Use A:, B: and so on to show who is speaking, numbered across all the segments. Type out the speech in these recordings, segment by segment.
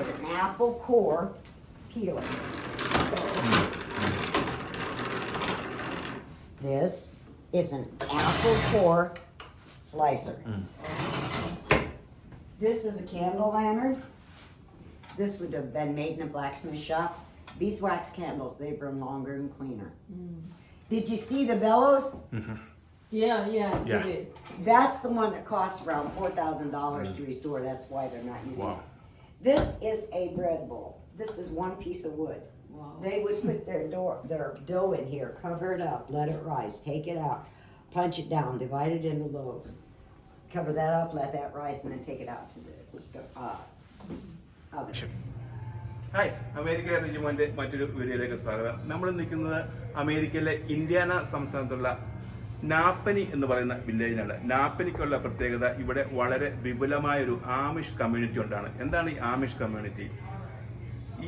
A: is an apple core peeler. This is an apple core slicer. This is a candle lantern. This would have been made in a blacksmith shop. Beeswax candles, they burn longer and cleaner. Did you see the bellows?
B: Yeah.
A: That's the one that costs around $4,000 to restore. That's why they're not using it. This is a bread bowl. This is one piece of wood.
B: Wow.
A: They would put their dough in here, cover it up, let it rise, take it out, punch it down, divide it into loaves, cover that up, let that rise, and then take it out to the oven.
C: Hi, America regiment മറ്റൊരു വീഡിയോയിലേക്ക് സ്വാഗതം. നമ്മൾ നിൽക്കുന്നത് അമേരിക്കയിലെ Indiana സംസ്ഥാനത്തുള്ള നാപ്പനി എന്ന് പറയുന്ന വില്ലേജിലാണ്. നാപ്പനിക്കുള്ള പ്രത്യേകത ഇവിടെ വളരെ വിപുലമായൊരു ആമിഷ് കമ്മ്യൂണിറ്റി ഉണ്ടാണ്. എന്താണ് ഈ ആമിഷ് കമ്മ്യൂണിറ്റി?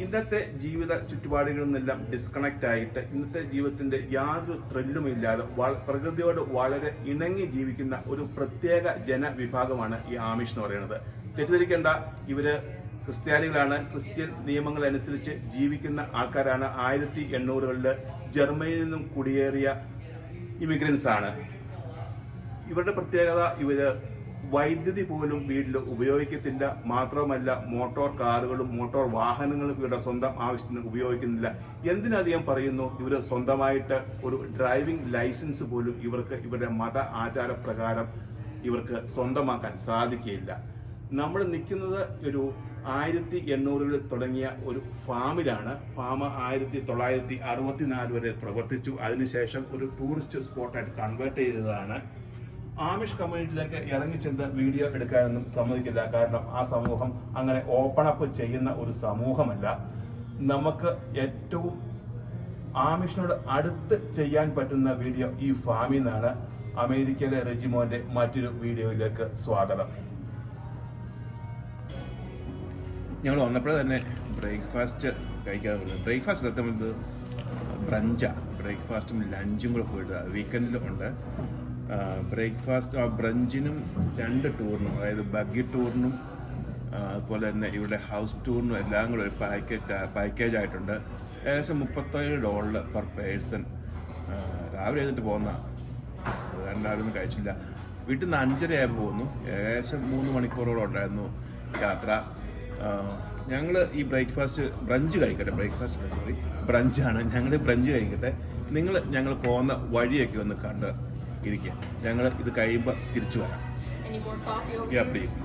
C: ഇന്നത്തെ ജീവിത ചുറ്റുപാടുകളിൽ നിന്നെല്ലാം ഡിസ്കണക്റ്റ് ആയിട്ട് ഇന്നത്തെ ജീവിതത്തിന്റെ യാതൊരു ത്രില്ലും ഇല്ലാതെ പ്രകൃതിയോട് വളരെ ഇണങ്ങി ജീവിക്കുന്ന ഒരു പ്രത്യേക ജനവിഭാഗമാണ് ഈ ആമിഷ് എന്ന് പറയുന്നത്. തെറ്റിദ്ധരിക്കേണ്ട, ഇവര് ക്രിസ്ത്യാനികളാണ്. ക്രിസ്ത്യൻ നിയമങ്ങൾ അനുസരിച്ച് ജീവിക്കുന്ന ആൾക്കാരാണ്. 1800-കളിൽ ജർമ്മനിയിൽ നിന്നും കുടിയേറിയ ഇമിഗ്രൻസ് ആണ്. ഇവരുടെ പ്രത്യേകത, ഇവര് വൈദ്യുതി പോലും വീട്ടിൽ ഉപയോഗിക്കത്തില്ല. മാത്രമല്ല, മോട്ടോർ കാറുകളും മോട്ടോർ വാഹനങ്ങളും ഇവരുടെ സ്വന്തം ആവശ്യത്തിന് ഉപയോഗിക്കുന്നില്ല. എന്തിനധികം പറയുന്നു, ഇവർ സ്വന്തമായിട്ട് ഒരു ഡ്രൈവിംഗ് ലൈസൻസ് പോലും ഇവർക്ക് ഇവരുടെ മത ആചാരപ്രകാരം ഇവർക്ക് സ്വന്തമാക്കാൻ സാധിക്കുകയില്ല. നമ്മൾ നിൽക്കുന്നത് ഒരു 1800-കളിൽ തുടങ്ങിയ ഒരു ഫാമിലാണ്. ഫാം 1964 വരെ പ്രവർത്തിച്ചു. അതിനുശേഷം ഒരു ടൂറിസ്റ്റ് സ്പോട്ടായിട്ട് കൺവേർട്ട് ചെയ്തതാണ്. ആമിഷ് കമ്മ്യൂണിറ്റിയിലേക്ക് ഇറങ്ങിച്ചെന്ന് വീഡിയോ എടുക്കാനൊന്നും സമ്മതിക്കില്ല. കാരണം ആ സമൂഹം അങ്ങനെ ഓപ്പൺ അപ്പ് ചെയ്യുന്ന ഒരു സമൂഹമല്ല. നമുക്ക് ഏറ്റവും ആമിഷിനോട് അടുത്ത് ചെയ്യാൻ പറ്റുന്ന വീഡിയോ ഈ ഫാമിൽ നിന്നാണ്. അമേരിക്കയിലെ റെജിമോന്റെ മറ്റൊരു വീഡിയോയിലേക്ക് സ്വാഗതം. ഞങ്ങൾ വന്നപ്പോഴേ തന്നെ ബ്രേക്ക്ഫാസ്റ്റ് കഴിക്കാതെ പറഞ്ഞു. ബ്രേക്ക്ഫാസ്റ്റ് എത്തുന്നത് ബ്രഞ്ചാണ്. ബ്രേക്ക്ഫാസ്റ്റും ലഞ്ചും കൂടെ പോയിട്ട് വീക്കെൻഡിലും ഉണ്ട്. ബ്രേക്ക്ഫാസ്റ്റ് ബ്രഞ്ചിനും 2 ടൂറിനും, അതായത് ബഗ്ഗി ടൂറിനും അതുപോലെ തന്നെ ഇവിടെ ഹൗസ് ടൂറിനും എല്ലാം കൂടെ ഒരു പാക്കേജ് ആയിട്ടുണ്ട്. ഏകദേശം $37 പെർ പേഴ്സൺ. രാവിലെ എഴുന്നിട്ട് പോകുന്ന രണ്ടാമതൊന്നും കഴിച്ചില്ല. വീട്ടിൽ നിന്ന് 5:30 ആയപ്പോൾ പോകുന്നു. ഏകദേശം 3 മണിക്കൂറോളം ഉണ്ടായിരുന്നു യാത്ര. ഞങ്ങൾ ഈ ബ്രഞ്ച് കഴിക്കട്ടെ. ബ്രഞ്ചാണ്. ഞങ്ങൾ ബ്രഞ്ച് കഴിക്കട്ടെ. ഞങ്ങൾ പോകുന്ന വഴിയൊക്കെ ഒന്ന് കണ്ട് ഇരിക്കുക. ഞങ്ങൾ ഇത് കഴിയുമ്പോൾ തിരിച്ചു വരാം. Yeah, please.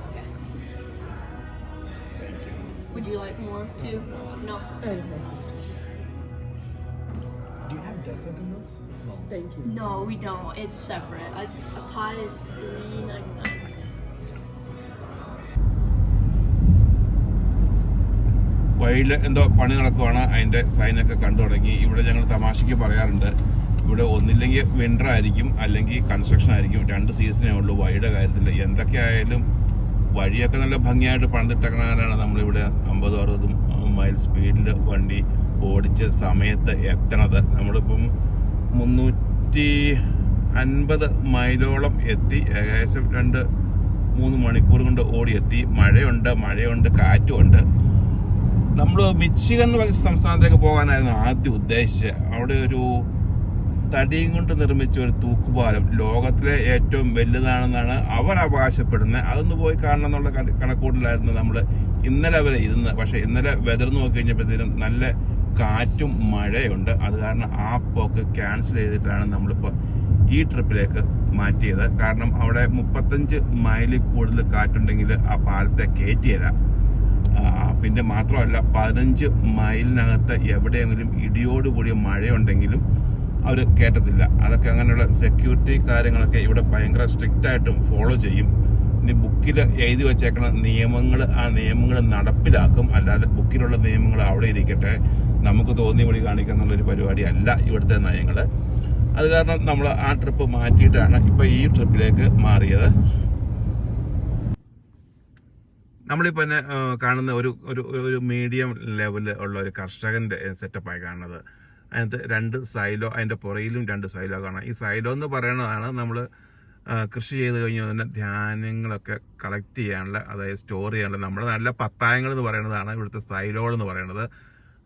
C: Thank you.
B: Would you like more too? No.
D: Do you have dessert in this? No.
B: Thank you. No, we don't. It's separate. A pie is $3.99.
C: വഴിയിൽ എന്തോ പണി നടക്കുവാണ്. അതിൻ്റെ സൈനൊക്കെ കണ്ടു തുടങ്ങി. ഇവിടെ ഞങ്ങൾ തമാശയ്ക്ക് പറയാറുണ്ട്, ഇവിടെ ഒന്നില്ലെങ്കിൽ വിൻ്റർ ആയിരിക്കും അല്ലെങ്കിൽ കൺസ്ട്രക്ഷൻ ആയിരിക്കും. 2 സീസണേ ഉള്ളൂ വഴിയുടെ കാര്യത്തിൽ. എന്തൊക്കെയായാലും വഴിയൊക്കെ നല്ല ഭംഗിയായിട്ട് പണിതിട്ടേക്കണാണ്. നമ്മളിവിടെ 50-60 മൈൽ സ്പീഡിൽ വണ്ടി ഓടിച്ച് സമയത്ത് എത്തണത്. നമ്മളിപ്പം 350 മൈലോളം എത്തി. ഏകദേശം 2-3 മണിക്കൂർ കൊണ്ട് ഓടിയെത്തി. മഴയുണ്ട്, കാറ്റുമുണ്ട്. നമ്മൾ മിച്ചിഗൻ എന്ന് പറഞ്ഞ സംസ്ഥാനത്തേക്ക് പോകാനായിരുന്നു ആദ്യം ഉദ്ദേശിച്ചത്. അവിടെ ഒരു തടിയും കൊണ്ട് നിർമ്മിച്ച ഒരു തൂക്കുപാലം ലോകത്തിലെ ഏറ്റവും വലുതാണെന്നാണ് അവർ അവകാശപ്പെടുന്നത്. അതൊന്ന് പോയി കാണണം എന്നുള്ള കണക്കൂട്ടിലായിരുന്നു നമ്മൾ ഇന്നലെ വരെ ഇരുന്ന്. പക്ഷേ ഇന്നലെ വെതർ നോക്കി കഴിഞ്ഞപ്പോഴത്തേനും നല്ല കാറ്റും മഴയുണ്ട്. അത് കാരണം ആ പോക്ക് ക്യാൻസൽ ചെയ്തിട്ടാണ് നമ്മളിപ്പോൾ ഈ ട്രിപ്പിലേക്ക് മാറ്റിയത്. കാരണം അവിടെ 35 മൈലിൽ കൂടുതൽ കാറ്റുണ്ടെങ്കിൽ ആ പാലത്തെ കയറ്റിയല്ല. പിന്നെ മാത്രമല്ല 15 മൈലിനകത്ത് എവിടെയെങ്കിലും ഇടിയോടുകൂടിയ മഴയുണ്ടെങ്കിലും അവർ കയറ്റത്തില്ല. അതൊക്കെ അങ്ങനെയുള്ള സെക്യൂരിറ്റി കാര്യങ്ങളൊക്കെ ഇവിടെ ഭയങ്കര സ്ട്രിക്റ്റായിട്ടും ഫോളോ ചെയ്യും. ഇനി ബുക്കിൽ എഴുതി വെച്ചേക്കണ നിയമങ്ങൾ, ആ നിയമങ്ങൾ നടപ്പിലാക്കും. അല്ലാതെ ബുക്കിലുള്ള നിയമങ്ങൾ അവിടെ ഇരിക്കട്ടെ, നമുക്ക് തോന്നിയ വഴി കാണിക്കുക എന്നുള്ളൊരു പരിപാടിയല്ല ഇവിടുത്തെ നയങ്ങൾ. അത് കാരണം നമ്മൾ ആ ട്രിപ്പ് മാറ്റിയിട്ടാണ് ഇപ്പോൾ ഈ ട്രിപ്പിലേക്ക് മാറിയത്. നമ്മളിപ്പോൾ തന്നെ കാണുന്ന ഒരു മീഡിയം ലെവലിൽ ഉള്ള ഒരു കർഷകൻ്റെ സെറ്റപ്പായി കാണുന്നത്. അതിനകത്ത് 2 സൈലോ, അതിൻ്റെ പുറയിലും 2 സൈലോ കാണാം. ഈ സൈലോ എന്ന് പറയുന്നതാണ് നമ്മൾ കൃഷി ചെയ്ത് കഴിഞ്ഞാൽ തന്നെ ധാന്യങ്ങളൊക്കെ കളക്ട് ചെയ്യാനുള്ള, അതായത് സ്റ്റോർ ചെയ്യാനുള്ള, നമ്മുടെ നാട്ടിലെ പത്തായങ്ങൾ എന്ന് പറയുന്നതാണ് ഇവിടുത്തെ സൈലോൾ എന്ന് പറയുന്നത്.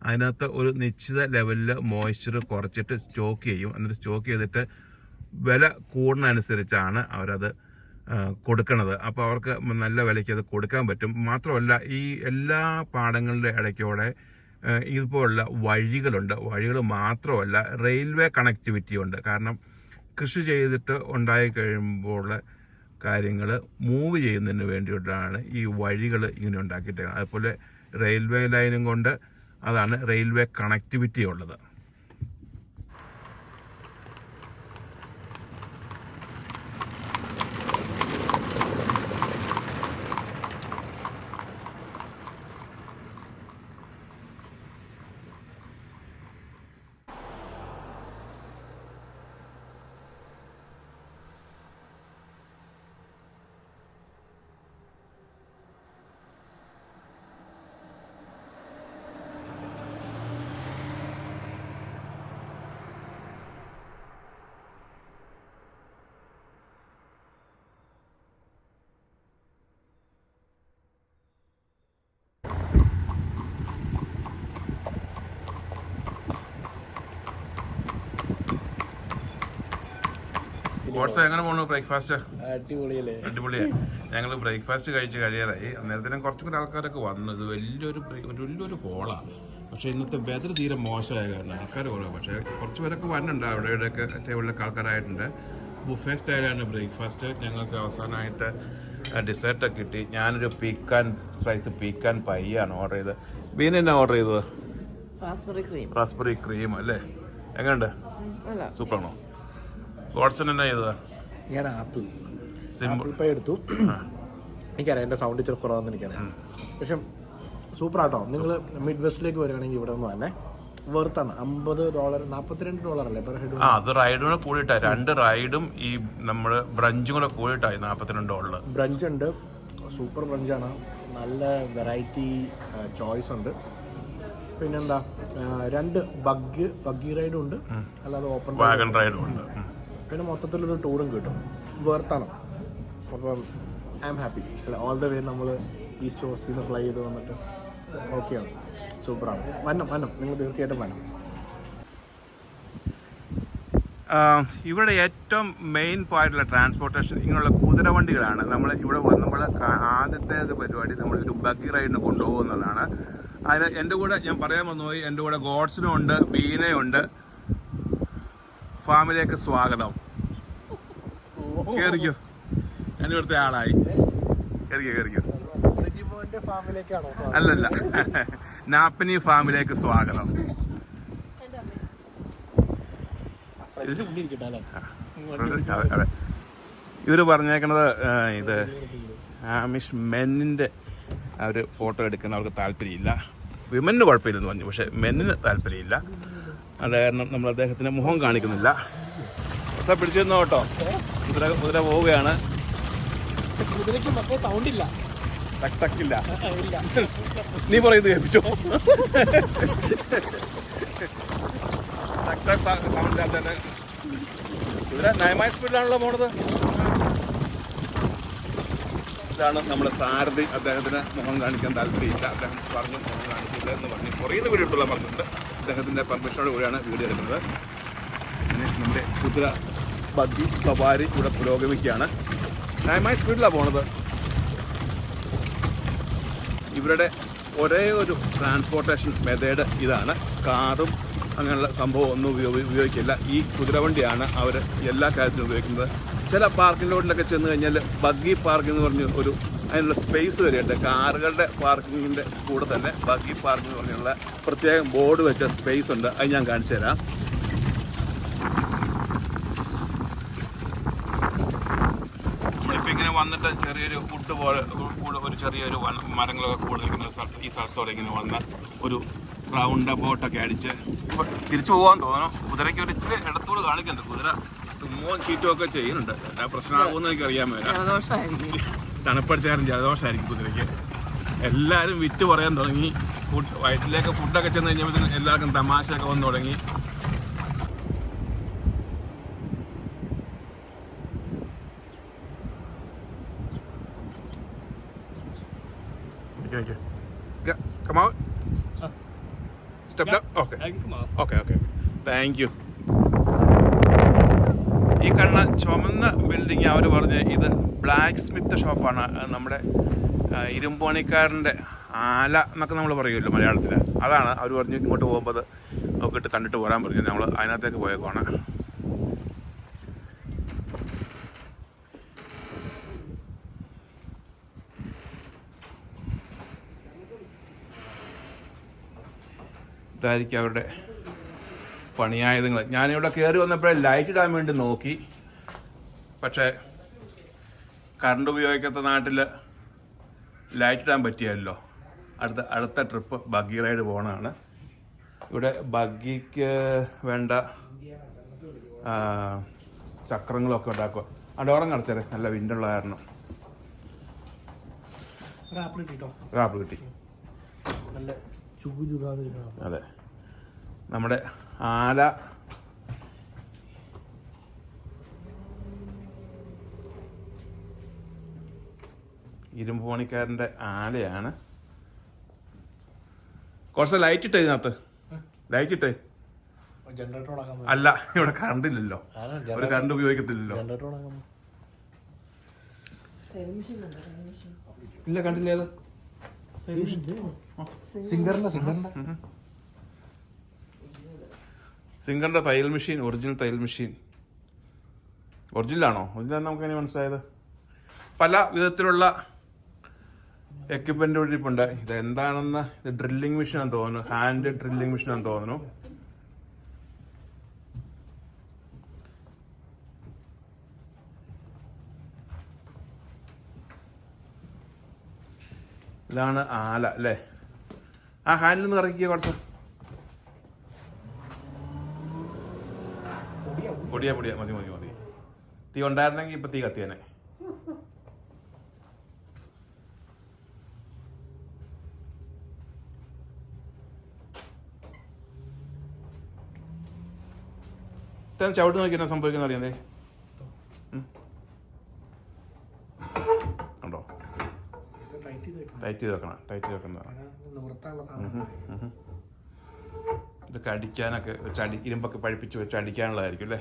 C: അതിനകത്ത് ഒരു നിശ്ചിത ലെവലിൽ മോയ്സ്ചർ കുറച്ചിട്ട് സ്റ്റോക്ക് ചെയ്യും. എന്നിട്ട് സ്റ്റോക്ക് ചെയ്തിട്ട് വില കൂടുന്നതനുസരിച്ചാണ് അവരത് കൊടുക്കണത്. അപ്പോൾ അവർക്ക് നല്ല വിലയ്ക്ക് അത് കൊടുക്കാൻ പറ്റും. മാത്രമല്ല ഈ എല്ലാ പാടങ്ങളുടെ ഇടയ്ക്കൂടെ ഇതുപോലുള്ള വഴികളുണ്ട്. വഴികൾ മാത്രമല്ല, റെയിൽവേ കണക്ടിവിറ്റി ഉണ്ട്. കാരണം കൃഷി ചെയ്തിട്ട് ഉണ്ടായി കഴിയുമ്പോൾ കാര്യങ്ങൾ മൂവ് ചെയ്യുന്നതിന് വേണ്ടിയിട്ടാണ് ഈ വഴികൾ ഇങ്ങനെ ഉണ്ടാക്കിയിട്ട്. അതുപോലെ റെയിൽവേ ലൈനും കൊണ്ട് അതാണ് റെയിൽവേ കണക്ടിവിറ്റി ഉള്ളത്. വാട്സാപ്പ് എങ്ങനെ പോകണു ബ്രേക്ക്ഫാസ്റ്റ്? അടിപൊളിയായി. ഞങ്ങൾ ബ്രേക്ക്ഫാസ്റ്റ് കഴിച്ച് കഴിയാറായി. അന്നേരത്തിനും കുറച്ചും കൂടെ ആൾക്കാരൊക്കെ വന്നത്. വലിയൊരു ഹോളാണ്. പക്ഷേ ഇന്നത്തെ വെതർ തീരെ മോശമായ കാരണം ആൾക്കാർ കുറവാണ്. പക്ഷേ കുറച്ച് പേരൊക്കെ വന്നിട്ടുണ്ട്. ഇവിടെയൊക്കെ ടേബിളിലൊക്കെ ആൾക്കാരായിട്ടുണ്ട്. ബുഫേ സ്റ്റൈലാണ് ബ്രേക്ക്ഫാസ്റ്റ്. ഞങ്ങൾക്ക് അവസാനമായിട്ട് ഡിസേർട്ടൊക്കെ കിട്ടി. ഞാനൊരു സ്ലൈസ് പീക്കാൻ പയ്യാണ് ഓർഡർ ചെയ്തത്. ബീന എന്നാ ഓർഡർ ചെയ്തത്? റാസ്ബെറി ക്രീം അല്ലേ? എങ്ങനെയുണ്ട്? സൂപ്പറാണോ? ഗോഡ്സൺ എന്നാ ചെയ്തത്?
D: ഞാൻ ആപ്പിൾ പൈ എടുത്തു. എനിക്കറിയാം എൻ്റെ സൗണ്ട് ഇച്ചിരി കുറവാന്ന് എനിക്കറിയാം. പക്ഷെ സൂപ്പറാട്ടോ. നിങ്ങൾ മിഡ് വെസ്റ്റിലേക്ക് വരികയാണെങ്കിൽ ഇവിടെ ഒന്ന് തന്നെ വെർത്താണ്. $50 $42 അല്ലേ പെർ ഹെഡ്?
C: അത് റൈഡിനെ കൂടിയിട്ടായി. 2 റൈഡും ഈ നമ്മുടെ ബ്രഞ്ചും കൂടെ കൂടിയിട്ടായി $42.
D: ബ്രഞ്ച് ഉണ്ട്, സൂപ്പർ ബ്രഞ്ചാണ്. നല്ല വെറൈറ്റി ചോയ്സ് ഉണ്ട്. പിന്നെന്താ 2 ബഗ്ഗി റൈഡും ഉണ്ട്, അല്ലാതെ ഓപ്പൺ
C: വാഗൺ റൈഡും ഉണ്ട്.
D: പിന്നെ മൊത്തത്തിലൊരു ടൂറും കിട്ടും. വെർത്താണ്. അപ്പം ഐ ആം ഹാപ്പി. അല്ല, ഓൾ ദ വേ നമ്മൾ ഈസ്റ്റ് കോസ്റ്റിൽ നിന്ന് ഫ്ലൈ ചെയ്ത് വന്നിട്ട് ഓക്കെയാണ്. സൂപ്പറാണ്. വനം നിങ്ങൾ തീർച്ചയായിട്ടും വനം.
C: ഇവിടെ ഏറ്റവും മെയിൻ പോയിട്ടുള്ള ട്രാൻസ്പോർട്ടേഷൻ ഇങ്ങനെയുള്ള കുതിരവണ്ടികളാണ്. നമ്മൾ ഇവിടെ വന്നപ്പോൾ ആദ്യത്തേത് പരിപാടി നമ്മളൊരു ബഗ്ഗി റൈഡിന് കൊണ്ടുപോകുന്നതാണ്. അതിന് എൻ്റെ കൂടെ ഞാൻ പറയാൻ വന്നുപോയി, എൻ്റെ കൂടെ ഗോഡ്സിനും ഉണ്ട്, ബീനയുണ്ട്. ഫാമിലേക്ക് സ്വാഗതം. കേറിക്കോ, എൻ്റെ ഇവിടുത്തെ ആളായി. കേറിക്കോ. അല്ലല്ല, നാപ്പനി ഫാമിലേക്ക് സ്വാഗതം. അതെ, ഇവര് പറഞ്ഞേക്കണത് ഇത് ആമിഷ് മെന്നിന്റെ അവര് ഫോട്ടോ എടുക്കുന്ന അവർക്ക് താല്പര്യമില്ല. വിമന് കുഴപ്പമില്ലെന്ന് പറഞ്ഞു, പക്ഷെ മെന്നിന് താല്പര്യമില്ല. അത് കാരണം നമ്മൾ അദ്ദേഹത്തിന്റെ മുഖം കാണിക്കുന്നില്ല. പിടിച്ചിരുന്നോ കേട്ടോ. കുതിര പോവുകയാണ്. ടക്കില്ല. നീ പറയുന്നത് കേൾപ്പിച്ചോ. കുതിര ന്യായമായ സ്പീഡിലാണല്ലോ പോണത്. ഇതാണ് നമ്മുടെ സാരഥി. അദ്ദേഹത്തിന് മുഖം കാണിക്കാൻ താല്പര്യമില്ല. അദ്ദേഹം പറഞ്ഞു മുഖം കാണിച്ചില്ല എന്ന് പറഞ്ഞ് കുറേ വീഡിയോട്ടുള്ള പറഞ്ഞിട്ടുണ്ട്. അദ്ദേഹത്തിൻ്റെ പെർമിഷനോട് കൂടിയാണ് വീഡിയോ എടുക്കുന്നത്. പിന്നെ നമ്മുടെ കുതിര ബഗ്ഗി സവാരി ഇവിടെ പുരോഗമിക്കുകയാണ്. ന്യായമായ സ്പീഡിലാണ് പോണത്. ഇവരുടെ ഒരേ ഒരു ട്രാൻസ്പോർട്ടേഷൻ മെത്തേഡ് ഇതാണ്. കാറും അങ്ങനെയുള്ള സംഭവം ഒന്നും ഉപയോഗിക്കില്ല. ഈ കുതിരവണ്ടിയാണ് അവർ എല്ലാ കാര്യത്തിലും ഉപയോഗിക്കുന്നത്. ചില പാർക്കിംഗ് ലോഡിലൊക്കെ ചെന്ന് കഴിഞ്ഞാൽ ബഗ്ഗി പാർക്കിംഗ് എന്ന് പറഞ്ഞ് അതിനുള്ള സ്പേസ് വരെയുണ്ട്. കാറുകളുടെ പാർക്കിങ്ങിൻ്റെ കൂടെ തന്നെ ബഗ്ഗി പാർക്കിംഗ് എന്ന് പറഞ്ഞുള്ള പ്രത്യേകം ബോർഡ് വെച്ച സ്പേസ് ഉണ്ട്. അത് ഞാൻ കാണിച്ചു തരാം. നമ്മളിപ്പോൾ ഇങ്ങനെ വന്നിട്ട് ചെറിയൊരു ഫുഡ് പോലെ ഒരു ചെറിയൊരു മരങ്ങളൊക്കെ കൂടെ നിൽക്കുന്ന ഈ സ്ഥലത്തോടെ ഇങ്ങനെ വന്ന ഒരു റൗണ്ട് ബോട്ടൊക്കെ അടിച്ച് തിരിച്ചു പോകാൻ തോന്നണം. കുതിരയ്ക്ക് ഒരു ഇച്ചിരി ഇടത്തോട് കാണിക്കുന്നുണ്ട്. കുതിര തുമ്മോ ചീറ്റോ ഒക്കെ ചെയ്യുന്നുണ്ട്. പ്രശ്നമാകുമെന്ന് എനിക്ക് അറിയാൻ മേല. തണുപ്പടിച്ചാലും ജലദോഷമായിരിക്കും കുതിരയ്ക്ക്. എല്ലാവരും വിറ്റ് പറയാൻ തുടങ്ങി. വയറ്റിലേക്ക് ഫുഡൊക്കെ ചെന്ന് കഴിഞ്ഞപ്പോഴത്തേക്കും എല്ലാവർക്കും തമാശയൊക്കെ വന്നു തുടങ്ങി. Come out. Step down. Okay.
E: I can come out.
C: Okay. Thank you. ഈ കാണുന്ന ചുമന്ന ബിൽഡിങ് അവർ പറഞ്ഞ് ഇത് ബ്ലാക്ക് സ്മിത്ത് ഷോപ്പാണ്. നമ്മുടെ ഇരുമ്പണിക്കാരൻ്റെ ആല എന്നൊക്കെ നമ്മൾ പറയുമല്ലോ മലയാളത്തിൽ. അതാണ് അവർ പറഞ്ഞ് ഇങ്ങോട്ട് പോകുമ്പോൾ നോക്കിയിട്ട് കണ്ടിട്ട് പോരാൻ പറഞ്ഞു. നമ്മൾ അതിനകത്തേക്ക് പോയേക്കുവാണ്. ഇതായിരിക്കും അവരുടെ പണിയായുധങ്ങൾ. ഞാനിവിടെ കയറി വന്നപ്പോഴേ ലൈറ്റ് ഇടാൻ വേണ്ടി നോക്കി, പക്ഷേ കറണ്ട് ഉപയോഗിക്കാത്ത നാട്ടിൽ ലൈറ്റ് ഇടാൻ പറ്റിയല്ലോ. അടുത്ത ട്രിപ്പ് ബഗ്ഗി റൈഡ് പോകണതാണ്. ഇവിടെ ബഗ്ഗിക്ക് വേണ്ട ചക്രങ്ങളൊക്കെ ഉണ്ടാക്കുക. ആ ഡോറങ്ങ് അടച്ചേരെ, നല്ല വിൻഡുള്ള കാരണം. ആപ്പിൾ കിട്ടി. അതെ, നമ്മുടെ ആല ഇരുമ്പ് പണിക്കാരൻ്റെ ആലയാണ്. കുറച്ച് ലൈറ്റ് ഇട്ടേ ഇതിനകത്ത്. ലൈറ്റ് ഇട്ടേ. അല്ല, ഇവിടെ കറണ്ട് ഇല്ലല്ലോ, ഒരു കറണ്ട് ഉപയോഗിക്കത്തില്ലല്ലോ. ഇല്ല, കണ്ടില്ലേ അത് സിംഗറിന്റെ തയ്യൽ മെഷീൻ. ഒറിജിനൽ തയ്യൽ മെഷീൻ. ഒറിജിനലാണോ? ഒറിജിനൽ നമുക്ക് എങ്ങനെ മനസ്സിലായത്? പല വിധത്തിലുള്ള എക്യുപ്മെന്റ് ഇരിപ്പുണ്ട്. ഇത് എന്താണെന്ന്, ഇത് ഡ്രില്ലിംഗ് മെഷീൻ ആണെന്ന് തോന്നുന്നു. ഹാൻഡ് ഡ്രില്ലിംഗ് മെഷീൻ ആണെന്ന് തോന്നുന്നു. ഇതാണ് ആല അല്ലേ? ആ ഹാൻഡിൽ നിന്ന് ഇറക്കിയ കുറച്ച് പൊടിയാ മതി. തീ ഉണ്ടായിരുന്നെങ്കിൽ ഇപ്പൊ തീ കത്തിയാനെ. ചവിട്ട് നോക്കി എന്നാ സംഭവിക്കുന്ന അറിയാതെ ഉണ്ടോ? ടൈറ്റ് ചെയ്ത് വെക്കുന്നതാണ്. ഇതൊക്കെ അടിക്കാനൊക്കെ ഇരുമ്പൊക്കെ പഴിപ്പിച്ച് വെച്ച് അടിക്കാനുള്ളതായിരിക്കും അല്ലേ?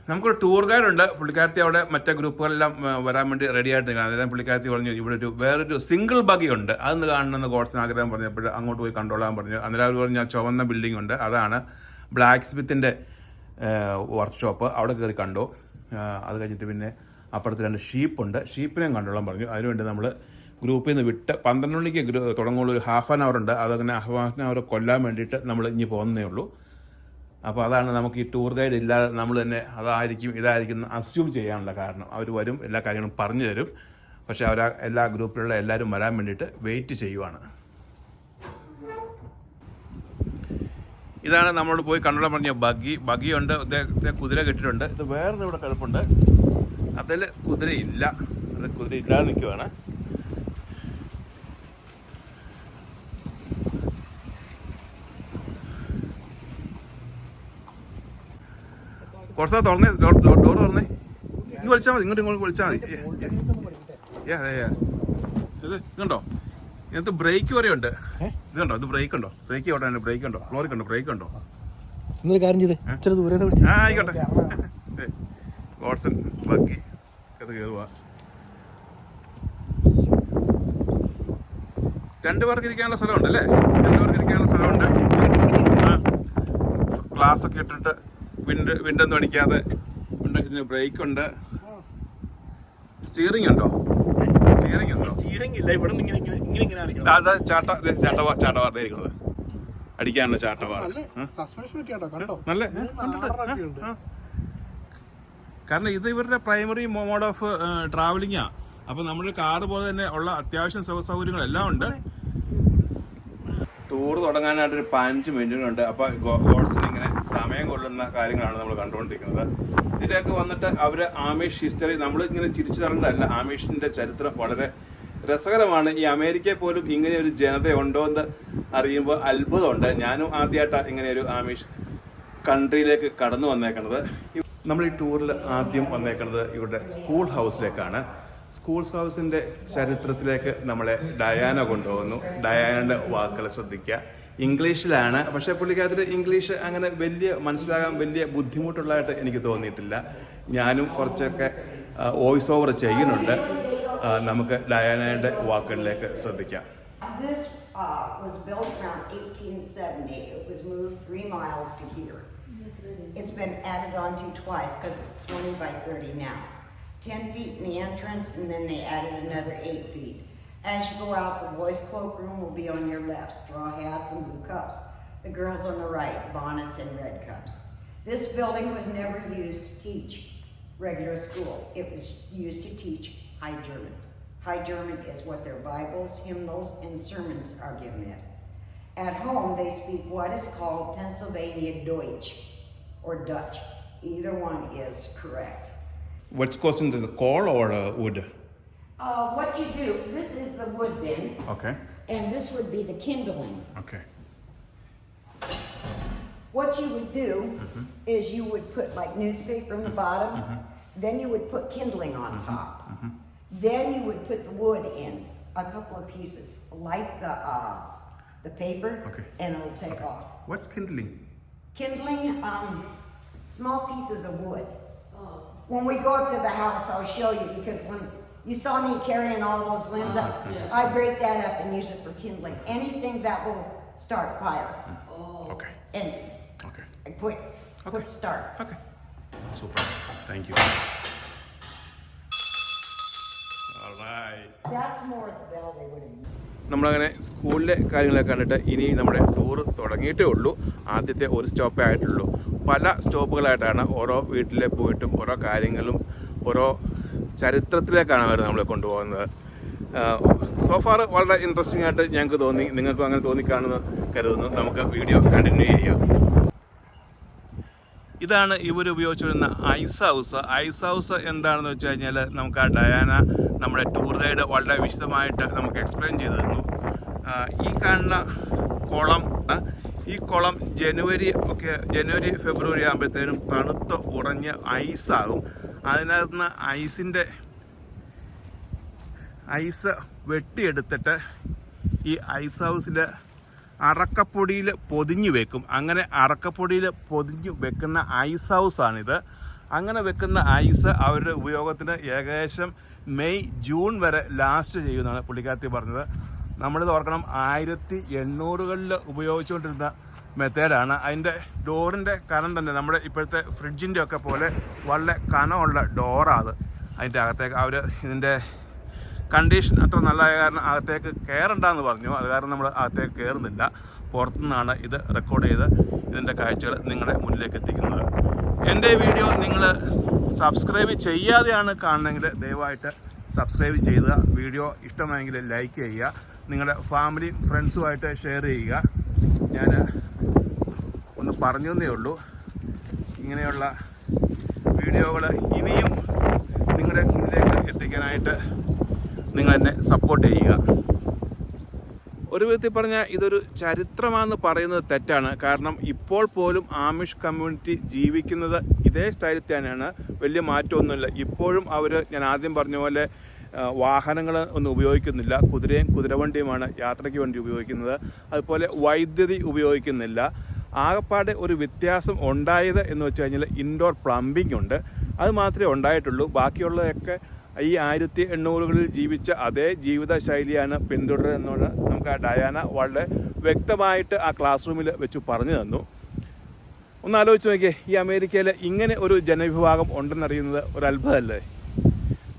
C: നമുക്കൊരു ടൂർ ഗൈഡുണ്ട്. പുള്ളിക്കാരത്തി അവിടെ മറ്റേ ഗ്രൂപ്പുകളെല്ലാം വരാൻ വേണ്ടി റെഡി ആയിട്ട് നിൽക്കണം. അതായത് പുള്ളിക്കാരത്തി പറഞ്ഞു ഇവിടെ വേറൊരു സിംഗിൾ ബഗ്ഗി ഉണ്ട്, അതൊന്ന് കാണണമെന്ന് ഗോഡ്സിന് ആഗ്രഹം പറഞ്ഞപ്പോൾ അങ്ങോട്ട് പോയി കണ്ടോളാൻ പറഞ്ഞു. അന്നേരം അവർ പറഞ്ഞു ചുവന്ന ബിൽഡിംഗ് ഉണ്ട്, അതാണ് ബ്ലാക്ക് സ്മിത്തിൻ്റെ വർക്ക്ഷോപ്പ്. അവിടെ കയറി കണ്ടു. അത് കഴിഞ്ഞിട്ട് പിന്നെ അപ്പുറത്ത് 2 ഷീപ്പുണ്ട്, ഷീപ്പിനെയും കണ്ടോളാൻ പറഞ്ഞു. അതിനുവേണ്ടി നമ്മൾ ഗ്രൂപ്പിൽ നിന്ന് വിട്ട് 12 മണിക്ക് തുടങ്ങുള്ളൂ. ഒരു ഹാഫ് ആൻ അവർ ഉണ്ട്. അതങ്ങനെ ഹാഫ് ആൻ അവർ കൊല്ലാൻ വേണ്ടിയിട്ട് നമ്മൾ ഇനി പോകുന്നേ ഉള്ളൂ. അപ്പോൾ അതാണ് നമുക്ക് ഈ ടൂർ ഗൈഡ് ഇല്ലാതെ നമ്മൾ തന്നെ ഇതായിരിക്കും അസ്യൂം ചെയ്യാനുള്ള കാരണം. അവർ വരും, എല്ലാ കാര്യങ്ങളും പറഞ്ഞു തരും. പക്ഷെ എല്ലാ ഗ്രൂപ്പിലുള്ള എല്ലാവരും വരാൻ വേണ്ടിയിട്ട് വെയിറ്റ് ചെയ്യുവാണ്. ഇതാണ് നമ്മളോട് പോയി കണ്ടോളാൻ പറഞ്ഞ ബഗ്ഗിയുണ്ട്. കുതിര കെട്ടിട്ടുണ്ട്. ഇത് വേറൊരു ഇവിടെ കിടപ്പുണ്ട്, അതിൽ കുതിരയില്ല. കുതിരയില്ലാതെ നിൽക്കുവാണ്. കുറച്ചാ തുറന്നേ, ഡോർ തുറന്നേ. ഇങ്ങ് വിളിച്ചാൽ മതി, ഇങ്ങോട്ട് വിളിച്ചാൽ മതി. ഇത് ഇതുണ്ടോ? ഇതിനകത്ത് ബ്രേക്ക് വരെ ഉണ്ട്. ഇതുണ്ടോ? ഇത് ബ്രേക്ക് ഉണ്ടോ? ബ്രേക്ക് ഓടാൻ ബ്രേക്ക് ഉണ്ടോ? ലോറിക്ക് ഉണ്ടോ? ബ്രേക്ക് ഉണ്ടോ? ആയിക്കോട്ടെ. ഗോഡ്സൺ ബഗ്ഗി അത് കയറുക. 2 പേർക്ക് ഇരിക്കാനുള്ള സ്ഥലമുണ്ട് അല്ലേ? 2 പേർക്ക് ഇരിക്കാനുള്ള സ്ഥലമുണ്ട്. ഗ്ലാസ് ഒക്കെ ഇട്ടിട്ട് വിൻഡൊന്നും അടിക്കാതെ ഉണ്ട്. ഇതിന് ബ്രേക്ക് ഉണ്ട്. സ്റ്റിയറിംഗ് ഉണ്ടോ? അതാ ചാട്ടവാറിന്റെ ഇരിക്കുന്നത്, അടിക്കാനുള്ള ചാട്ടവാർ. നല്ല കാരണം ഇത് ഇവരുടെ പ്രൈമറി മോഡ് ഓഫ് ട്രാവലിംഗാ. അപ്പൊ നമ്മുടെ കാറ് പോലെ തന്നെ ഉള്ള അത്യാവശ്യം സൗകര്യങ്ങളെല്ലാം ഉണ്ട്. ടൂർ തുടങ്ങാനായിട്ടൊരു 15 മിനിറ്റുണ്ട്. അപ്പോൾ ഗോഡ്സിന് ഇങ്ങനെ സമയം കൊള്ളുന്ന കാര്യങ്ങളാണ് നമ്മൾ കണ്ടുകൊണ്ടിരിക്കുന്നത്. ഇതിലേക്ക് വന്നിട്ട് അവർ ആമിഷ് ഹിസ്റ്ററി നമ്മൾ ഇങ്ങനെ ചിരിച്ചു തരേണ്ടതല്ല. ആമിഷിന്റെ ചരിത്രം വളരെ രസകരമാണ്. ഈ അമേരിക്കയിൽ പോലും ഇങ്ങനെ ഒരു ജനതയുണ്ടോ എന്ന് അറിയുമ്പോൾ അത്ഭുതമുണ്ട്. ഞാനും ആദ്യമായിട്ടാണ് ഇങ്ങനെ ഒരു ആമിഷ് കൺട്രിയിലേക്ക് കടന്നു വന്നേക്കുന്നത്. നമ്മൾ ഈ ടൂറിൽ ആദ്യം വന്നേക്കുന്നത് ഇവരുടെ സ്കൂൾ ഹൗസിലേക്കാണ്. സ്കൂൾസ് ഹൗസിൻ്റെ ചരിത്രത്തിലേക്ക് നമ്മളെ ഡയാന കൊണ്ടുപോകുന്നു. ഡയാനയുടെ വാക്കുകൾ ശ്രദ്ധിക്കുക. ഇംഗ്ലീഷിലാണ്, പക്ഷേ പുള്ളിക്കാരത്തിന് ഇംഗ്ലീഷ് അങ്ങനെ വലിയ മനസ്സിലാകാൻ വലിയ ബുദ്ധിമുട്ടുള്ളതായിട്ട് എനിക്ക് തോന്നിയിട്ടില്ല. ഞാനും കുറച്ചൊക്കെ വോയിസ് ഓവർ ചെയ്യുന്നുണ്ട്. നമുക്ക് ഡയാനയുടെ വാക്കുകളിലേക്ക് ശ്രദ്ധിക്കാം.
A: This was built around 1870. It was moved 3 miles to here. It's been added on to twice because it's 20 by 30 now. 10 feet in the entrance, and then they added another 8 feet. As you go out, the boys' cloakroom will be on your left, straw hats and blue cups. The girls on the right, bonnets and red cups. This building was never used to teach regular school. It was used to teach High German. High German is what their Bibles, hymnals, and sermons are given in. At home, they speak what is called Pennsylvania Deutsch or Dutch. Either one is correct.
C: What's causing the coal or wood?
A: What you do, this is the wood bin,
C: Okay.
A: and this would be the kindling.
C: Okay.
A: What you would do is you would put like newspaper in the bottom, then you would put kindling on top. Then you would put the wood in, a couple of pieces, light the paper,
C: Okay.
A: and it'll take off.
C: What's kindling?
A: Kindling, small pieces of wood. When we go up to the house, I'll show you, because when you saw me carrying all those limbs up, I break that up and use it for kindling. Anything that will start fire.
C: Okay.
A: And
C: Okay.
A: quick start.
C: Okay. Super. Thank you. All right.
A: That's more of the bell they would have used.
C: നമ്മളങ്ങനെ സ്കൂളിലെ കാര്യങ്ങളൊക്കെ കണ്ടിട്ട് ഇനി നമ്മുടെ tour തുടങ്ങിയിട്ടേ ഉള്ളൂ. ആദ്യത്തെ ഒരു സ്റ്റോപ്പേ ആയിട്ടുള്ളൂ. പല സ്റ്റോപ്പുകളായിട്ടാണ് ഓരോ വീട്ടിലെ പോയിട്ടും ഓരോ കാര്യങ്ങളും ഓരോ ചരിത്രത്തിലേക്കാണ് അവർ നമ്മളെ കൊണ്ടുപോകുന്നത്. സോഫാർ വളരെ ഇൻട്രസ്റ്റിംഗ് ആയിട്ട് ഞങ്ങൾക്ക് തോന്നി. നിങ്ങൾക്കും അങ്ങനെ തോന്നിക്കാണെന്ന് കരുതുന്നു. നമുക്ക് വീഡിയോ കണ്ടിന്യൂ ചെയ്യാം. ഇതാണ് ഇവർ ഉപയോഗിച്ചിരുന്ന ഐസ് ഹൗസ്. ഐസ് ഹൗസ് എന്താണെന്ന് വെച്ച് കഴിഞ്ഞാൽ നമുക്ക് ആ ഡയാന നമ്മുടെ ടൂർ ഗൈഡ് വളരെ വിശദമായിട്ട് നമുക്ക് എക്സ്പ്ലെയിൻ ചെയ്തു തന്നു. ഈ കാണുന്ന കുളം ജനുവരി ഫെബ്രുവരി ആകുമ്പോഴത്തേനും തണുത്ത് ഉറഞ്ഞ് ഐസാകും. അതിനകത്ത് നിന്ന് ഐസ് വെട്ടിയെടുത്തിട്ട് ഈ ഐസ് ഹൗസിൽ അറക്കപ്പൊടിയിൽ പൊതിഞ്ഞു വെക്കും. അങ്ങനെ അറക്കപ്പൊടിയിൽ പൊതിഞ്ഞു വെക്കുന്ന ഐസ് ഹൗസാണിത്. അങ്ങനെ വെക്കുന്ന ഐസ് അവരുടെ ഉപയോഗത്തിന് ഏകദേശം മെയ് ജൂൺ വരെ ലാസ്റ്റ് ചെയ്യുമെന്നാണ് പുള്ളിക്കാരത്തി പറഞ്ഞത്. നമ്മളിത് ഓർക്കണം, 1800-കളിൽ ഉപയോഗിച്ചുകൊണ്ടിരുന്ന മെത്തേഡാണ്. അതിൻ്റെ ഡോറിൻ്റെ കനം തന്നെ നമ്മുടെ ഇപ്പോഴത്തെ ഫ്രിഡ്ജിൻ്റെ ഒക്കെ പോലെ വളരെ കനമുള്ള ഡോറാണ്. അതിൻ്റെ അകത്തേക്ക് അവർ ഇതിൻ്റെ കണ്ടീഷൻ അത്ര നല്ലതായ കാരണം അകത്തേക്ക് കയറണ്ടെന്ന് പറഞ്ഞു. അത് കാരണം നമ്മൾ അകത്തേക്ക് കയറുന്നില്ല. പുറത്തുനിന്നാണ് ഇത് റെക്കോർഡ് ചെയ്ത് ഇതിൻ്റെ കാഴ്ചകൾ നിങ്ങളുടെ മുന്നിലേക്ക് എത്തിക്കുന്നത്. എൻ്റെ വീഡിയോ നിങ്ങൾ സബ്സ്ക്രൈബ് ചെയ്യാതെയാണ് കാണണമെങ്കിൽ ദയവായിട്ട് സബ്സ്ക്രൈബ് ചെയ്യുക. വീഡിയോ ഇഷ്ടമായെങ്കിൽ ലൈക്ക് ചെയ്യുക. നിങ്ങളുടെ ഫാമിലി ഫ്രണ്ട്സുമായിട്ട് ഷെയർ ചെയ്യുക. ഞാൻ ഒന്ന് പറഞ്ഞു എന്നേ ഉള്ളൂ. ഇങ്ങനെയുള്ള വീഡിയോകൾ ഇനിയും നിങ്ങളുടെ മുന്നിലേക്ക് എത്തിക്കാനായിട്ട് നിങ്ങൾ എന്നെ സപ്പോർട്ട് ചെയ്യുക. ഒരു വിധത്തിൽ പറഞ്ഞാൽ ഇതൊരു ചരിത്രമാണെന്ന് പറയുന്നത് തെറ്റാണ്. കാരണം ഇപ്പോൾ പോലും ആമിഷ് കമ്മ്യൂണിറ്റി ജീവിക്കുന്നത് ഇതേ സ്ഥലത്ത് തന്നെയാണ്. വലിയ മാറ്റമൊന്നുമില്ല. ഇപ്പോഴും അവർ, ഞാൻ ആദ്യം പറഞ്ഞ പോലെ, വാഹനങ്ങൾ ഒന്നും ഉപയോഗിക്കുന്നില്ല. കുതിരവണ്ടിയുമാണ് യാത്രയ്ക്ക് വേണ്ടി ഉപയോഗിക്കുന്നത്. അതുപോലെ വൈദ്യുതി ഉപയോഗിക്കുന്നില്ല. ആകപ്പാടെ ഒരു വ്യത്യാസം ഉണ്ടായത് എന്ന് വെച്ച് കഴിഞ്ഞാൽ ഇൻഡോർ പ്ലംബിംഗ് ഉണ്ട്. അത് മാത്രമേ ഉണ്ടായിട്ടുള്ളൂ. ബാക്കിയുള്ളതൊക്കെ ഈ 1800-കളിൽ ജീവിച്ച അതേ ജീവിത ശൈലിയാണ് പിന്തുടരുന്നതെന്നാണ് നമുക്ക് ആ ഡയാന വളരെ വ്യക്തമായിട്ട് ആ ക്ലാസ് റൂമിൽ വെച്ച് പറഞ്ഞു തന്നു. ഒന്ന് ആലോചിച്ച് നോക്കിയേ, ഈ അമേരിക്കയിൽ ഇങ്ങനെ ഒരു ജനവിഭാഗം ഉണ്ടെന്നറിയുന്നത് ഒരു അത്ഭുതമല്ലേ.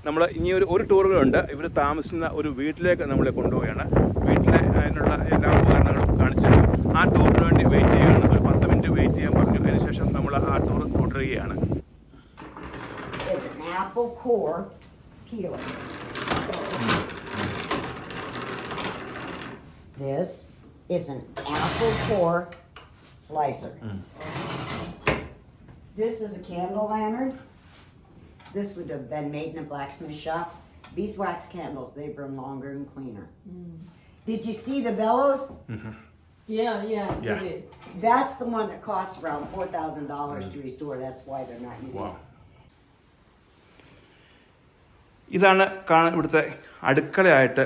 C: നമ്മൾ ഇനി ഒരു ടൂറുകളുണ്ട്. ഇവർ താമസിക്കുന്ന ഒരു വീട്ടിലേക്ക് നമ്മളെ കൊണ്ടുപോവുകയാണ്. വീട്ടിലെ അതിനുള്ള എല്ലാ ഉപകരണങ്ങളും കാണിച്ചു. ആ ടൂറിന് വേണ്ടി വെയിറ്റ് ചെയ്യുകയാണ്. ഒരു 10 മിനിറ്റ് വെയിറ്റ് ചെയ്യാൻ പറഞ്ഞു. അതിനുശേഷം നമ്മൾ ആ ടൂർ തുടരുകയാണ്.
A: Peeler. This is an apple core slicer. This is a candle lantern. This would have been made in a blacksmith shop. Beeswax candles, they burn longer and cleaner. Did you see the bellows?
E: Yeah.
C: Yeah.
E: Did.
A: That's the one that costs around $4,000 to restore. That's why they're not using it.
C: ഇതാണ് ഇവിടുത്തെ അടുക്കളയായിട്ട്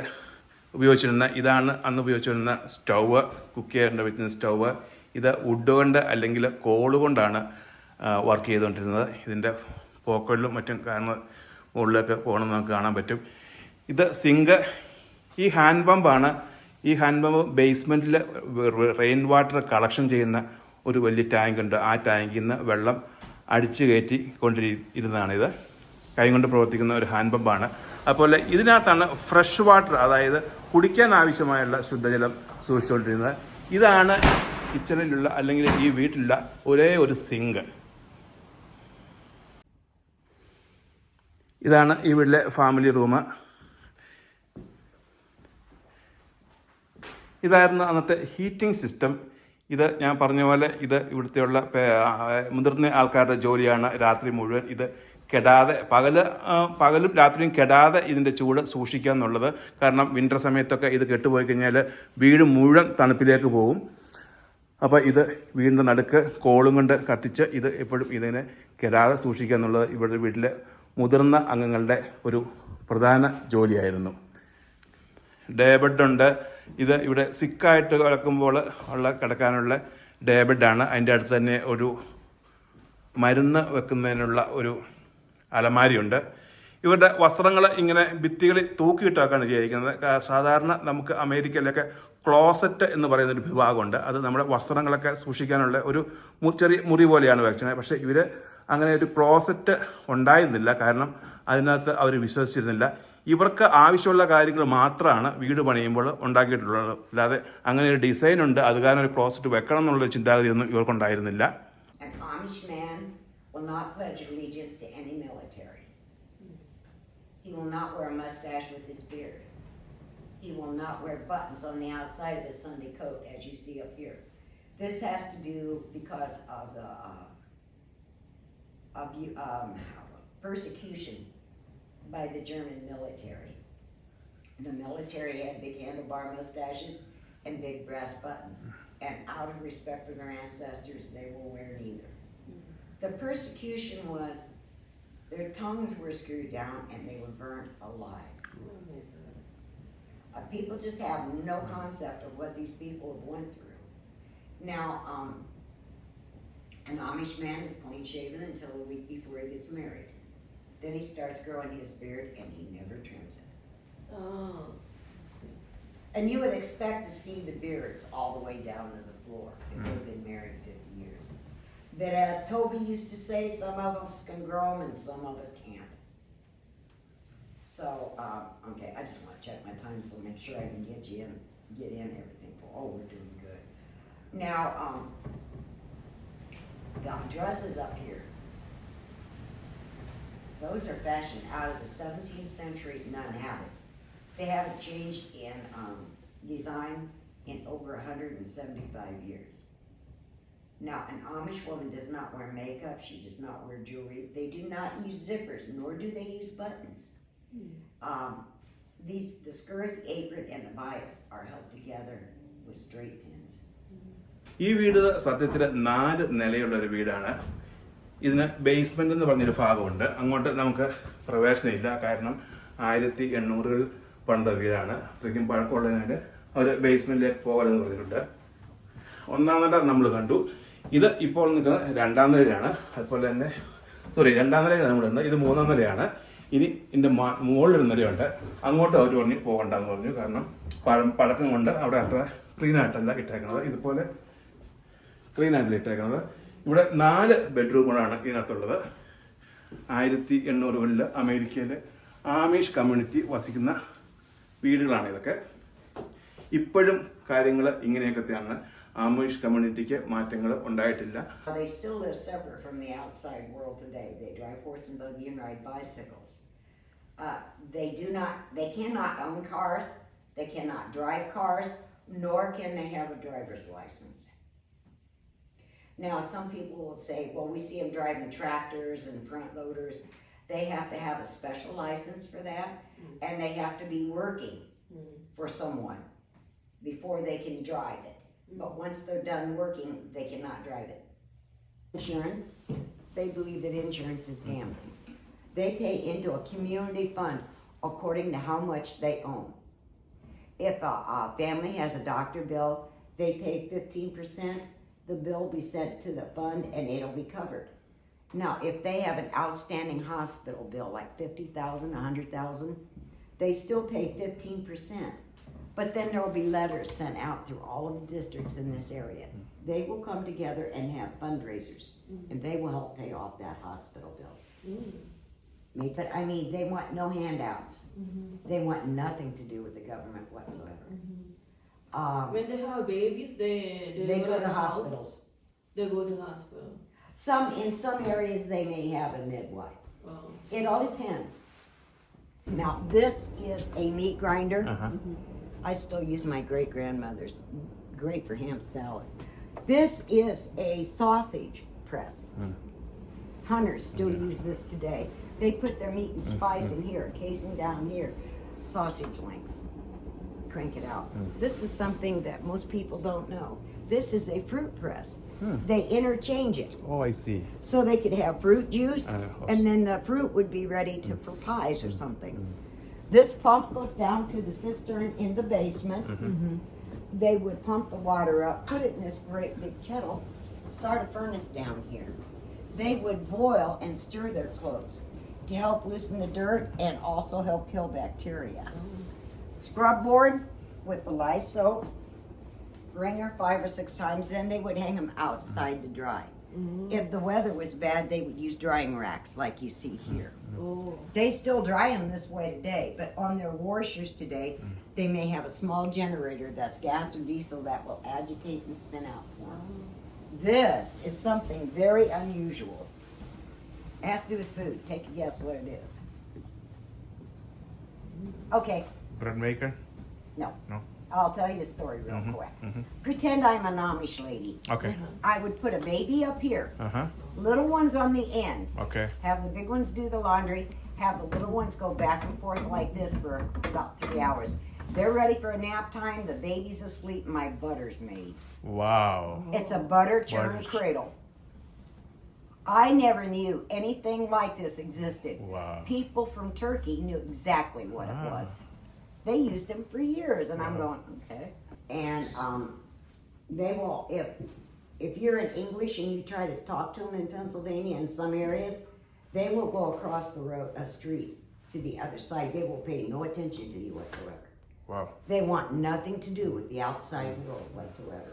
C: ഉപയോഗിച്ചിരുന്ന, ഇതാണ് അന്ന് ഉപയോഗിച്ചിരുന്ന stove, cook ചെയ്യാൻ വെച്ചിരുന്ന stove. ഇത് would കൊണ്ട് അല്ലെങ്കിൽ കോള് കൊണ്ടാണ് വർക്ക് ചെയ്തുകൊണ്ടിരുന്നത്. ഇതിൻ്റെ പോക്കറ്റിലും മറ്റും കാരണം മുകളിലേക്ക് പോകണമെന്ന് നമുക്ക് കാണാൻ പറ്റും. ഇത് സിങ്ക്. ഈ ഹാൻഡ് പമ്പാണ്. ഈ ഹാൻഡ് പമ്പ് ബേസ്മെൻറ്റിൽ റെയിൻ വാട്ടർ കളക്ഷൻ ചെയ്യുന്ന ഒരു വലിയ ടാങ്ക് ഉണ്ട്. ആ ടാങ്കിൽ നിന്ന് വെള്ളം അടിച്ചു കയറ്റി കൊണ്ടിരുന്നതാണിത്. കൈ കൊണ്ട് പ്രവർത്തിക്കുന്ന ഒരു ഹാൻഡ് പമ്പാണ്. അതുപോലെ ഇതിനകത്താണ് ഫ്രഷ് വാട്ടർ, അതായത് കുടിക്കാൻ ആവശ്യമായുള്ള ശുദ്ധജലം സൂക്ഷിച്ചുകൊണ്ടിരുന്നത്. ഇതാണ് കിച്ചണിലുള്ള അല്ലെങ്കിൽ ഈ വീട്ടിലുള്ള ഒരേ ഒരു സിങ്ക്. ഇതാണ് ഈ വീട്ടിലെ ഫാമിലി റൂം. ഇതായിരുന്നു അന്നത്തെ ഹീറ്റിംഗ് സിസ്റ്റം. ഇത് ഞാൻ പറഞ്ഞ പോലെ ഇത് ഇവിടുത്തെയുള്ള മുതിർന്ന ആൾക്കാരുടെ ജോലിയാണ്. രാത്രി മുഴുവൻ ഇത് കെടാതെ, പകലും രാത്രിയും കെടാതെ ഇതിൻ്റെ ചൂട് സൂക്ഷിക്കുക എന്നുള്ളത്. കാരണം വിൻ്റർ സമയത്തൊക്കെ ഇത് കെട്ടുപോയി കഴിഞ്ഞാൽ വീട് മുഴുവൻ തണുപ്പിലേക്ക് പോകും. അപ്പോൾ ഇത് വീടിൻ്റെ നടുക്ക് കോളും കൊണ്ട് കത്തിച്ച് ഇത് എപ്പോഴും ഇതിനെ കെടാതെ സൂക്ഷിക്കുക എന്നുള്ളത് ഇവിടെ വീട്ടിലെ മുതിർന്ന അംഗങ്ങളുടെ ഒരു പ്രധാന ജോലിയായിരുന്നു. ഡേ ബെഡുണ്ട്. ഇത് ഇവിടെ സിക്കായിട്ട് കിടക്കുമ്പോൾ കിടക്കാനുള്ള ഡേ ബെഡാണ്. അതിൻ്റെ അടുത്ത് തന്നെ ഒരു മരുന്ന് വെക്കുന്നതിനുള്ള ഒരു അലമാരിയുണ്ട്. ഇവരുടെ വസ്ത്രങ്ങൾ ഇങ്ങനെ ഭിത്തികളിൽ തൂക്കിയിട്ടാക്കാണ് ചെയ്തിരിക്കുന്നത്. സാധാരണ നമുക്ക് അമേരിക്കയിലൊക്കെ ക്ലോസറ്റ് എന്ന് പറയുന്നൊരു വിഭാഗമുണ്ട്. അത് നമ്മുടെ വസ്ത്രങ്ങളൊക്കെ സൂക്ഷിക്കാനുള്ള ഒരു ചെറിയ മുറി പോലെയാണ് വെച്ചത്. പക്ഷേ ഇവർ അങ്ങനെ ഒരു ക്ലോസറ്റ് ഉണ്ടായിരുന്നില്ല. കാരണം അതിനകത്ത് അവർ വിശ്വസിച്ചിരുന്നില്ല. ഇവർക്ക് ആവശ്യമുള്ള കാര്യങ്ങൾ മാത്രമാണ് വീട് പണിയുമ്പോൾ ഉണ്ടാക്കിയിട്ടുള്ളത്. അല്ലാതെ അങ്ങനെ ഒരു ഡിസൈൻ ഉണ്ട്, അത് കാരണം ഒരു ക്ലോസറ്റ് വെക്കണം എന്നുള്ള ചിന്താഗതിയൊന്നും ഇവർക്കുണ്ടായിരുന്നില്ല.
A: An Amish man will not pledge allegiance to any military. He will not wear a mustache with his beard. He will not wear buttons on the outside of his Sunday coat, as you see up here. This has to do because of the persecution by the German military. The military had big handlebar mustaches and big brass buttons, and out of respect for their ancestors, they will wear neither. The persecution was their tongues were screwed down and they were burned alive. People just have no concept of what these people have went through. Now, an Amish man is clean shaven until a week before he gets married. Then he starts growing his beard and he never trims it.
E: Oh.
A: And you would expect to see the beards all the way down to the floor if they've been married 50 years. But as Toby used to say, some of us can grow them and some of us can't. So, okay, I just want to check my time, so make sure I can get in everything. Oh, we're doing good. Now, the dresses up here, those are fashioned out of the 17th century nun habit. They haven't changed in design in over 175 years. Now, an Amish woman does not wear makeup, she does not wear jewelry, they do not use zippers, nor do they use buttons. The skirt, the apron, and the bias are held together with straight pins.
C: ഈ വീട് സത്യത്തിൽ 4 നിലയുള്ളൊരു വീടാണ്. ഇതിന് basement എന്ന് പറഞ്ഞൊരു ഭാഗമുണ്ട്. അങ്ങോട്ട് നമുക്ക് പ്രവേശനമില്ല. കാരണം 1800-ൽ പണിത വീടാണ്. അത്രയ്ക്കും പഴക്കമുള്ളതിനായിട്ട് അവർ ബേസ്മെന്റിലേക്ക് പോകരുതെന്ന് പറഞ്ഞിട്ടുണ്ട്. 1ാം നില നമ്മൾ കണ്ടു. ഇത് ഇപ്പോൾ നിൽക്കുന്നത് 2ാം നിലയാണ്. അതുപോലെ തന്നെ 2ാം നിലയാണ് നമ്മൾ ഇന്ന്. ഇത് 3ാം നിലയാണ്. ഇനി ഇതിൻ്റെ മുകളിലൊരു നിലയുണ്ട്. അങ്ങോട്ട് അവർ പറഞ്ഞ് പോകണ്ടെന്ന് പറഞ്ഞു. കാരണം പഴക്കം കൊണ്ട് അവിടെ അത്ര ക്ലീൻ ആയിട്ടല്ല ഇട്ടേക്കുന്നത്. ഇതുപോലെ ക്ലീൻ ആയിട്ടല്ല ഇട്ടേക്കുന്നത്. ഇവിടെ 4 ബെഡ്റൂമുകളാണ് ഇതിനകത്തുള്ളത്. 1800-കളിൽ അമേരിക്കയിലെ ആമിഷ് കമ്മ്യൂണിറ്റി വസിക്കുന്ന വീടുകളാണ് ഇതൊക്കെ. ഇപ്പോഴും കാര്യങ്ങൾ ഇങ്ങനെയൊക്കെയാണ്. ആമിഷ് കമ്മ്യൂണിറ്റിക്ക് മാറ്റങ്ങൾ ഉണ്ടായിട്ടില്ല.
A: They still live separate from the outside world today. They drive horse and buggy and ride bicycles. They cannot own cars, they cannot drive cars, nor can they have a driver's license. Now, some people will say, well, we see them driving tractors and front loaders. They have to have a special license for that, and they have to be working for someone before they can drive it. But once they're done working, they cannot drive it. Insurance, they believe that insurance is gambling. They pay into a community fund according to how much they own. If a family has a doctor bill, they pay 15%, the bill will be sent to the fund and it'll be covered. Now, if they have an outstanding hospital bill, like $50,000, $100,000, they still pay 15%. But then there will be letters sent out through all of the districts in this area. They will come together and have fundraisers, and they will help pay off that hospital bill. But I mean, they want no handouts. They want nothing to do with the government whatsoever.
E: When they have babies, they
A: go to
E: the house.
A: hospitals.
E: They go to hospital.
A: In some areas they may have a midwife.
E: Wow.
A: It all depends. Now this is a meat grinder. I still use my great grandmother's. Great for ham salad. This is a sausage press. Hunters still use this today. They put their meat and spice in here, casing down here, sausage links. Crank it out. This is something that most people don't know. This is a fruit press. They interchange it.
C: Oh, I see.
A: So they could have fruit juice, and then the fruit would be ready for pies or something. This pump goes down to the cistern in the basement. They would pump the water up, put it in this great big kettle, start a furnace down here. They would boil and stir their clothes to help loosen the dirt and also help kill bacteria. Scrub board with the lye soap, wringer 5 or 6 times, then they would hang them outside to dry. If the weather was bad, they would use drying racks like you see here. They still dry them this way today, but on their washers today, they may have a small generator that's gas or diesel that will agitate and spin out for them. This is something very unusual. It has to do with food. Take a guess what it is. Okay,
C: Bread maker?
A: no.
C: No.
A: I'll tell you a story real quick. Pretend I'm an Amish lady.
C: Okay.
A: I would put a baby up here,
C: Uh-huh.
A: little ones on the end,
C: Okay.
A: have the big ones do the laundry, have the little ones go back and forth like this for about 3 hours. They're ready for a nap time, the baby's asleep, my butter's made.
C: Wow.
A: It's a butter churn
C: Butter.
A: cradle. I never knew anything like this existed.
C: Wow.
A: People from Turkey knew exactly what it was. They used them for years, and I'm going, okay. And they will, if you're in English and you try to talk to them in Pennsylvania in some areas, they will go across the road, a street to the other side. They will pay no attention to you whatsoever.
C: Wow.
A: They want nothing to do with the outside world whatsoever.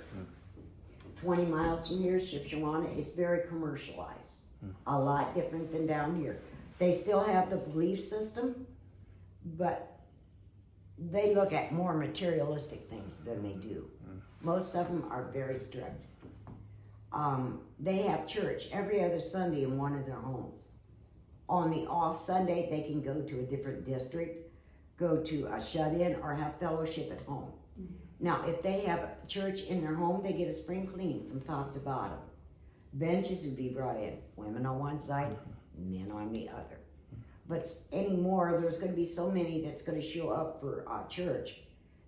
A: 20 miles from here, Shipshawana is very commercialized. A lot different than down here. They still have the belief system, but they look at more materialistic things than they do. Most of them are very strict. They have church every other Sunday in one of their homes. On the off Sunday, they can go to a different district, go to a shut-in, or have fellowship at home. Now, if they have a church in their home, they get a spring clean from top to bottom. Benches would be brought in, women on one side, men on the other. But anymore, there's going to be so many that's going to show up for church.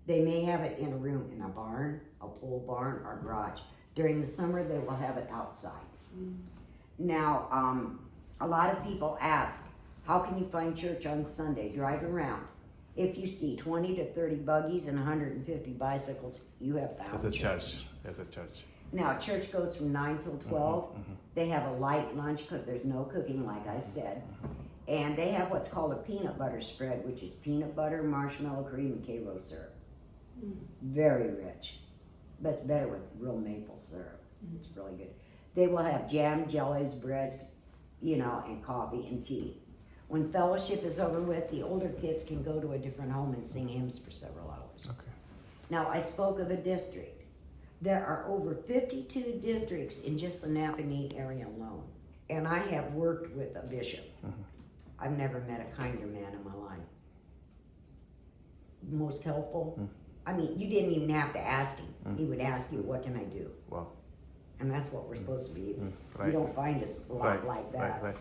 A: They may have it in a room, in a barn, a pole barn, or garage. During the summer, they will have it outside. Now, a lot of people ask, how can you find church on Sunday? Drive around. If you see 20 to 30 buggies and 150 bicycles, you have found
C: It's a church. It's a church.
A: Now, church goes from 9 till 12. They have a light lunch because there's no cooking, like I said. And they have what's called a peanut butter spread, which is peanut butter, marshmallow cream, and Karo syrup. Very rich. But it's better with real maple syrup. It's really good. They will have jam, jellies, breads, and coffee and tea. When fellowship is over with, the older kids can go to a different home and sing hymns for several hours.
C: Okay.
A: Now, I spoke of a district. There are over 52 districts in just the Napanee area alone. And I have worked with a bishop. I've never met a kinder man in my life. Most helpful. I mean, you didn't even have to ask him. He would ask you, what can I do?
C: Wow.
A: And that's what we're supposed to be.
C: Right.
A: You don't find us a lot like that.
C: Right.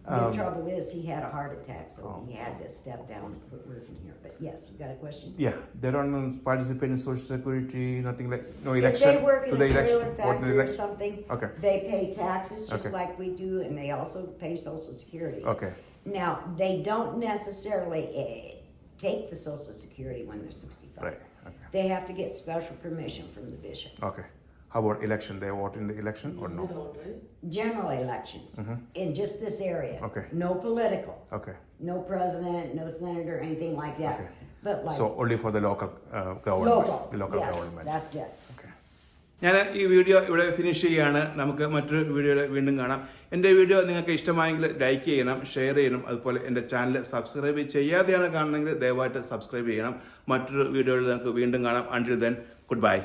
A: The trouble is, he had a heart attack, so he had to step down and put work in here. But yes, you got a question?
C: Yeah, they don't participate in social security, nothing like, no
A: If
C: election.
A: they work in
C: to the
A: a trailer
C: election,
A: factory or something,
C: Okay.
A: they pay taxes just
C: Okay.
A: like we do, and they also pay Social Security.
C: Okay.
A: Now, they don't necessarily take the Social Security when they're 65.
C: Right. Okay.
A: They have to get special permission from the bishop.
C: Okay. How about election? They vote in the election or no?
E: They don't, right?
A: General elections in just this area.
C: Okay.
A: No political.
C: Okay.
A: No president, no senator, anything like that.
C: Okay.
A: But like
C: So only for the local government.
A: local.
C: The local
A: Yes,
C: government.
A: that's it.
C: Okay. ഞാൻ ഈ video ഇവിടെ finish ചെയ്യാണ്. നമുക്ക് മറ്റൊരു വീഡിയോയിൽ വീണ്ടും കാണാം. എൻ്റെ വീഡിയോ നിങ്ങൾക്ക് ഇഷ്ടമായെങ്കിൽ ലൈക്ക് ചെയ്യണം, ഷെയർ ചെയ്യണം. അതുപോലെ എൻ്റെ ചാനൽ സബ്സ്ക്രൈബ് ചെയ്യാതെയാണ് കാണണമെങ്കിൽ ദയവായിട്ട് സബ്സ്ക്രൈബ് ചെയ്യണം. മറ്റൊരു വീഡിയോയിൽ നമുക്ക് വീണ്ടും കാണാം. Until then good bye.